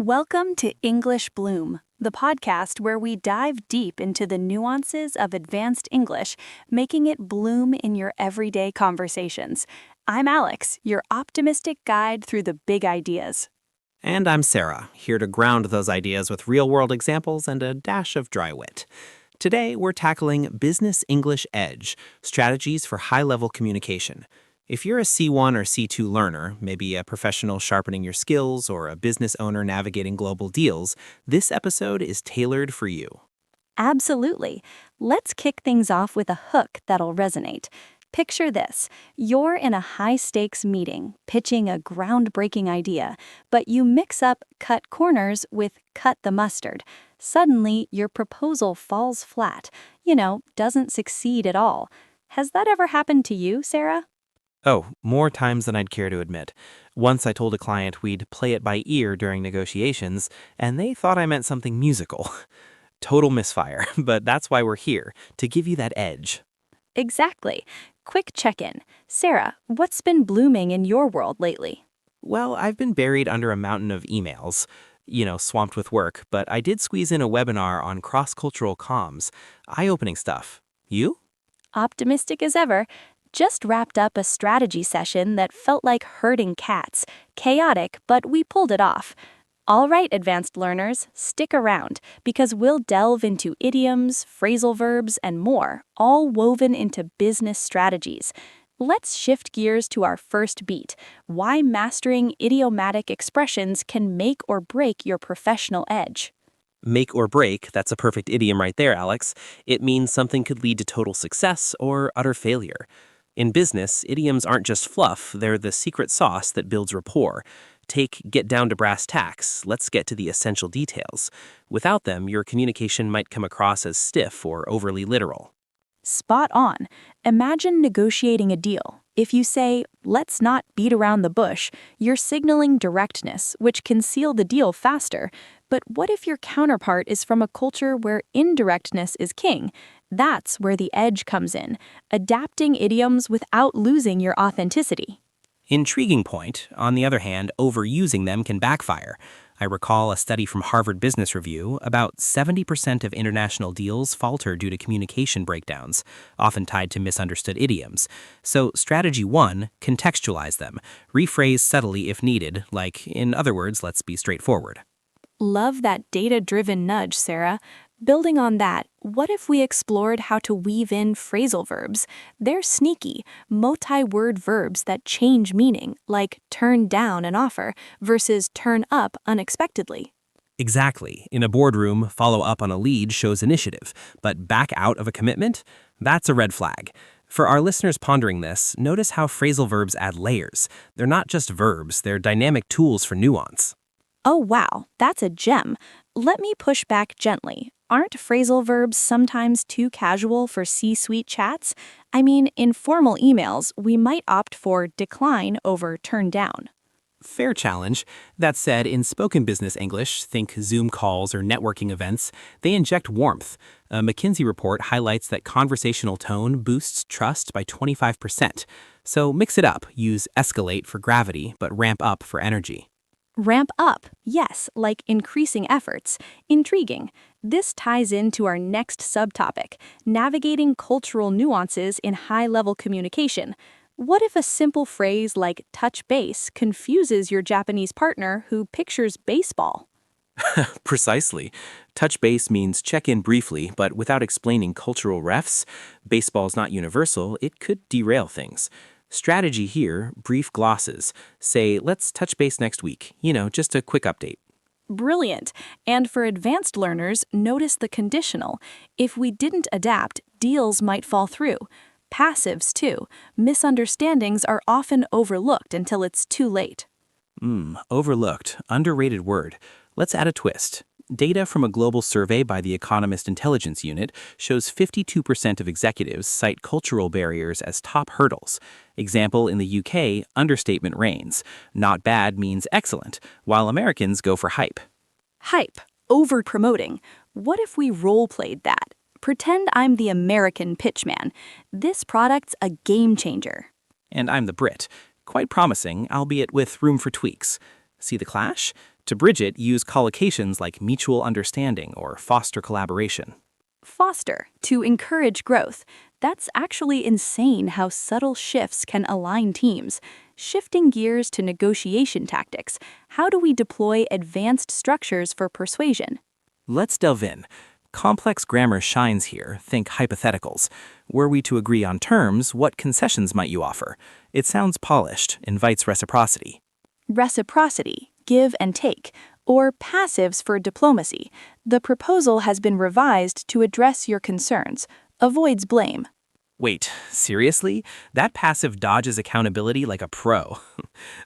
Welcome to English Bloom, the podcast where we dive deep into the nuances of advanced English, making it bloom in your everyday conversations. I'm Alex, your optimistic guide through the big ideas. And I'm Sarah, here to ground those ideas with real-world examples and a dash of dry wit. Today, we're tackling Business English Edge, strategies for high-level communication. If you're a C1 or C2 learner, maybe a professional sharpening your skills or a business owner navigating global deals, this episode is tailored for you. Absolutely. Let's kick things off with a hook that'll resonate. Picture this. You're in a high-stakes meeting, pitching a groundbreaking idea, but you mix up cut corners with cut the mustard. Suddenly, your proposal falls flat, doesn't succeed at all. Has that ever happened to you, Sarah? Oh, more times than I'd care to admit. Once I told a client we'd play it by ear during negotiations, and they thought I meant something musical. Total misfire, but that's why we're here, to give you that edge. Exactly. Quick check-in. Sarah, what's been blooming in your world lately? Well, I've been buried under a mountain of emails, swamped with work, but I did squeeze in a webinar on cross-cultural comms. Eye-opening stuff. You? Optimistic as ever. Just wrapped up a strategy session that felt like herding cats. Chaotic, but we pulled it off. All right, advanced learners, stick around, because we'll delve into idioms, phrasal verbs, and more, all woven into business strategies. Let's shift gears to our first beat, why mastering idiomatic expressions can make or break your professional edge. Make or break, that's a perfect idiom right there, Alex. It means something could lead to total success or utter failure. In business, idioms aren't just fluff, they're the secret sauce that builds rapport. Take get down to brass tacks, let's get to the essential details. Without them, your communication might come across as stiff or overly literal. Spot on. Imagine negotiating a deal. If you say, let's not beat around the bush, you're signaling directness, which can seal the deal faster. But what if your counterpart is from a culture where indirectness is king? That's where the edge comes in, adapting idioms without losing your authenticity. Intriguing point. On the other hand, overusing them can backfire. I recall a study from Harvard Business Review. About 70% of international deals falter due to communication breakdowns, often tied to misunderstood idioms. So strategy 1, contextualize them. Rephrase subtly if needed, like, in other words, let's be straightforward. Love that data-driven nudge, Sarah. Building on that, what if we explored how to weave in phrasal verbs? They're sneaky, multi-word verbs that change meaning, like turn down an offer versus turn up unexpectedly. Exactly. In a boardroom, follow up on a lead shows initiative, but back out of a commitment? That's a red flag. For our listeners pondering this, notice how phrasal verbs add layers. They're not just verbs, they're dynamic tools for nuance. Oh wow, that's a gem. Let me push back gently. Aren't phrasal verbs sometimes too casual for C-suite chats? I mean, in formal emails, we might opt for decline over turn down. Fair challenge. That said, in spoken business English, think Zoom calls or networking events, they inject warmth. A McKinsey report highlights that conversational tone boosts trust by 25%. So mix it up. Use escalate for gravity, but ramp up for energy. Ramp up, yes, like increasing efforts. Intriguing. This ties into our next subtopic, navigating cultural nuances in high-level communication. What if a simple phrase like touch base confuses your Japanese partner who pictures baseball? Precisely. Touch base means check in briefly, but without explaining cultural refs. Baseball's not universal, it could derail things. Strategy here, brief glosses. Say, let's touch base next week. Just a quick update. Brilliant. And for advanced learners, notice the conditional. If we didn't adapt, deals might fall through. Passives, too. Misunderstandings are often overlooked until it's too late. Overlooked. Underrated word. Let's add a twist. Data from a global survey by the Economist Intelligence Unit shows 52% of executives cite cultural barriers as top hurdles. Example, in the UK, understatement reigns. Not bad means excellent, while Americans go for hype. Hype. Over-promoting. What if we role-played that? Pretend I'm the American pitchman. This product's a game changer. And I'm the Brit. Quite promising, albeit with room for tweaks. See the clash? To bridge it, use collocations like mutual understanding or foster collaboration. Foster, to encourage growth. That's actually insane how subtle shifts can align teams. Shifting gears to negotiation tactics, how do we deploy advanced structures for persuasion? Let's delve in. Complex grammar shines here, think hypotheticals. Were we to agree on terms, what concessions might you offer? It sounds polished, invites reciprocity. Reciprocity, give and take, or passives for diplomacy. The proposal has been revised to address your concerns, avoids blame. Wait, seriously? That passive dodges accountability like a pro.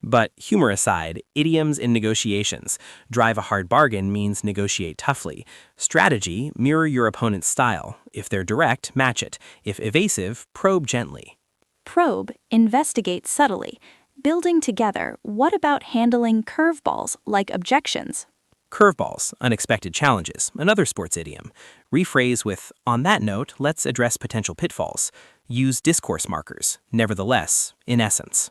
But humor aside, idioms in negotiations. Drive a hard bargain means negotiate toughly. Strategy, mirror your opponent's style. If they're direct, match it. If evasive, probe gently. Probe, investigate subtly. Building together, what about handling curveballs like objections? Curveballs, unexpected challenges, another sports idiom. Rephrase with, on that note, let's address potential pitfalls. Use discourse markers, nevertheless, in essence.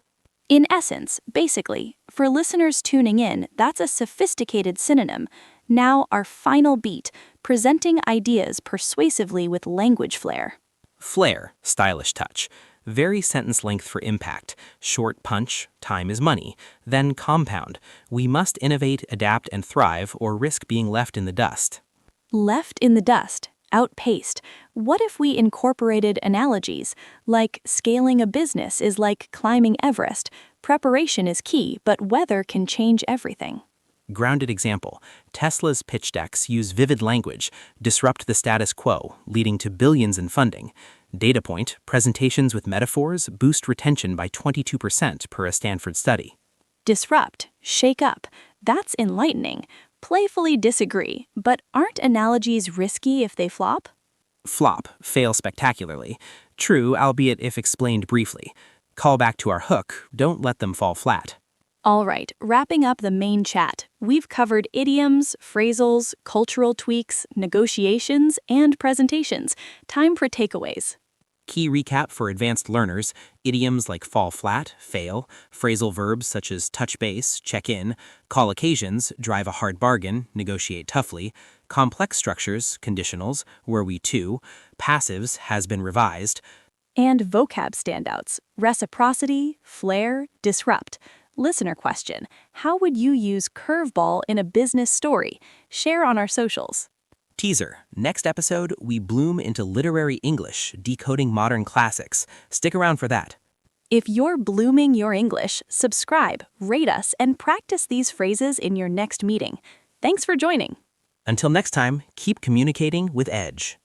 In essence, basically, for listeners tuning in, that's a sophisticated synonym. Now our final beat, presenting ideas persuasively with language flair. Flair, stylish touch. Vary sentence length for impact. Short punch, time is money. Then compound. We must innovate, adapt, and thrive or risk being left in the dust. Left in the dust, outpaced. What if we incorporated analogies, like scaling a business is like climbing Everest? Preparation is key, but weather can change everything. Grounded example. Tesla's pitch decks use vivid language, disrupt the status quo, leading to billions in funding. Data point, presentations with metaphors boost retention by 22% per a Stanford study. Disrupt, shake up. That's enlightening. Playfully disagree, but aren't analogies risky if they flop? Flop, fail spectacularly. True, albeit if explained briefly. Call back to our hook, don't let them fall flat. All right, wrapping up the main chat, we've covered idioms, phrasals, cultural tweaks, negotiations, and presentations. Time for takeaways. Key recap for advanced learners, idioms like fall flat, fail, phrasal verbs such as touch base, check in, call occasions, drive a hard bargain, negotiate toughly, complex structures, conditionals, were we to, passives, has been revised, And vocab standouts, reciprocity, flair, disrupt. Listener question, how would you use curveball in a business story? Share on our socials. Teaser. Next episode, we bloom into literary English, decoding modern classics. Stick around for that. If you're blooming your English, subscribe, rate us, and practice these phrases in your next meeting. Thanks for joining. Until next time, keep communicating with edge.